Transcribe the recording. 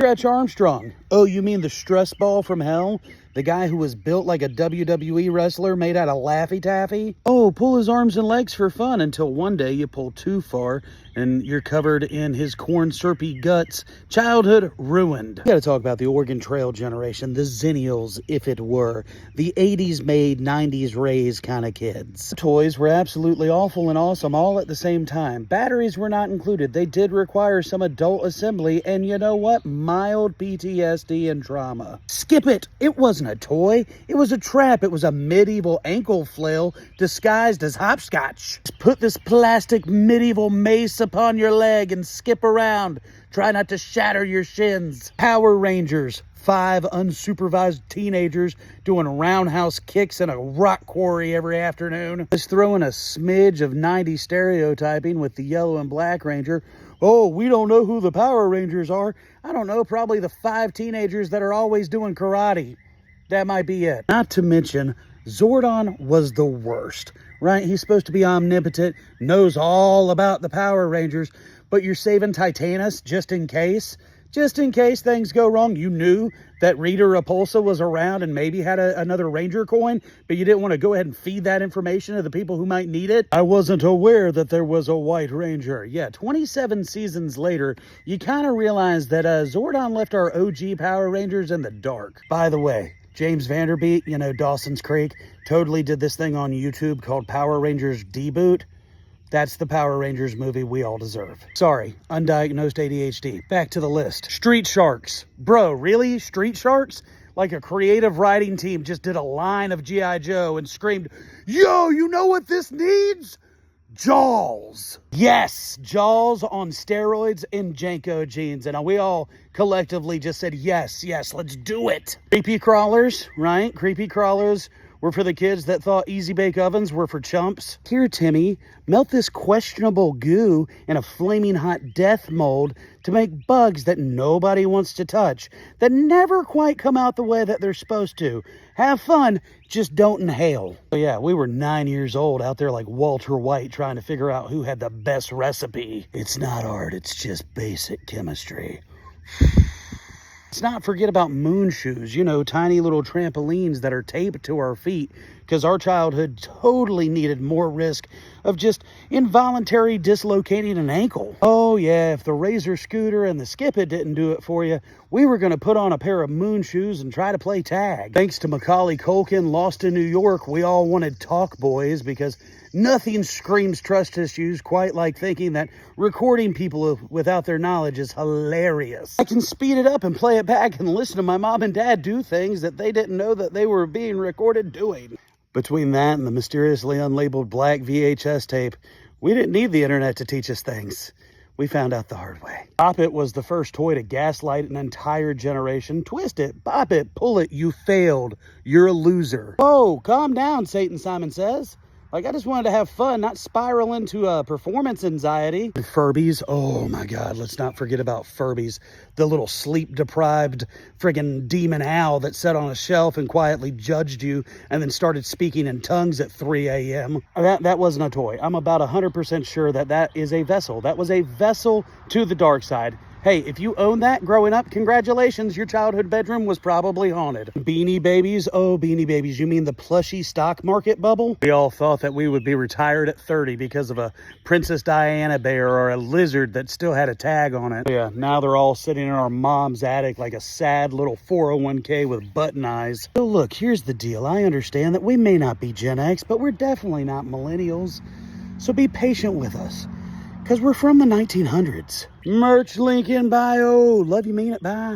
Stretch Armstrong. Oh, you mean the stress ball from hell? The guy who was built like a WWE wrestler made out of Laffy Taffy? Oh, pull his arms and legs for fun until one day you pull too far and you're covered in his corn syrupy guts. Childhood ruined. We gotta talk about the Oregon Trail generation, the Zennials, if it were. The 80s made, 90s raised kind of kids. Toys were absolutely awful and awesome all at the same time. Batteries were not included. They did require some adult assembly, and you know what? Mild PTSD and trauma. Skip it! It wasn't a toy. It was a trap. It was a medieval ankle flail disguised as hopscotch. Just put this plastic medieval mace upon your leg and skip around. Try not to shatter your shins. Power Rangers. 5 unsupervised teenagers doing roundhouse kicks in a rock quarry every afternoon. Just throwing a smidge of 90s stereotyping with the yellow and black ranger. Oh, we don't know who the Power Rangers are. I don't know, probably the 5 teenagers that are always doing karate. That might be it. Not to mention, Zordon was the worst, right? He's supposed to be omnipotent, knows all about the Power Rangers, but you're saving Titanus just in case? Just in case things go wrong. You knew that Rita Repulsa was around and maybe had another Ranger coin, but you didn't want to go ahead and feed that information to the people who might need it. I wasn't aware that there was a White Ranger. Yeah, 27 seasons later, you kind of realize that Zordon left our OG Power Rangers in the dark. By the way, James Vanderbeek, you know, Dawson's Creek, totally did this thing on YouTube called Power Rangers Deboot. That's the Power Rangers movie we all deserve. Sorry, undiagnosed ADHD. Back to the list. Street Sharks. Bro, really? Street Sharks? Like a creative writing team just did a line of G.I. Joe and screamed, "Yo, you know what this needs? Jaws." Yes, Jaws on steroids and Janko jeans. And we all collectively just said, yes, let's do it. Creepy crawlers, right? Creepy crawlers were for the kids that thought easy bake ovens were for chumps. Here, Timmy, melt this questionable goo in a flaming hot death mold to make bugs that nobody wants to touch, that never quite come out the way that they're supposed to. Have fun, just don't inhale. So yeah, we were 9 years old out there like Walter White trying to figure out who had the best recipe. It's not art, it's just basic chemistry. Let's not forget about moon shoes, you know, tiny little trampolines that are taped to our feet, because our childhood totally needed more risk of just involuntary dislocating an ankle. Oh yeah, if the Razor scooter and the Skip It didn't do it for you, we were going to put on a pair of moon shoes and try to play tag. Thanks to Macaulay Culkin, Lost in New York, we all wanted Talk Boys, because nothing screams trust issues quite like thinking that recording people without their knowledge is hilarious. I can speed it up and play it back and listen to my mom and dad do things that they didn't know that they were being recorded doing. Between that and the mysteriously unlabeled black VHS tape, we didn't need the internet to teach us things. We found out the hard way. Bop It was the first toy to gaslight an entire generation. Twist it, bop it, pull it, you failed. You're a loser. Whoa, calm down, Satan Simon says. Like, I just wanted to have fun, not spiral into performance anxiety. Furbies, oh my God, let's not forget about Furbies. The little sleep-deprived friggin' demon owl that sat on a shelf and quietly judged you and then started speaking in tongues at 3 a.m. That wasn't a toy. I'm about 100% sure that is a vessel. That was a vessel to the dark side. Hey, if you own that growing up, congratulations, your childhood bedroom was probably haunted. Beanie Babies, oh, Beanie Babies, you mean the plushy stock market bubble? We all thought that we would be retired at 30 because of a Princess Diana bear or a lizard that still had a tag on it. Yeah, now they're all sitting in our mom's attic like a sad little 401k with button eyes. So look, here's the deal. I understand that we may not be Gen X, but we're definitely not millennials. So be patient with us, because we're from the 1900s. Merch link in bio. Love you, mean it, bye.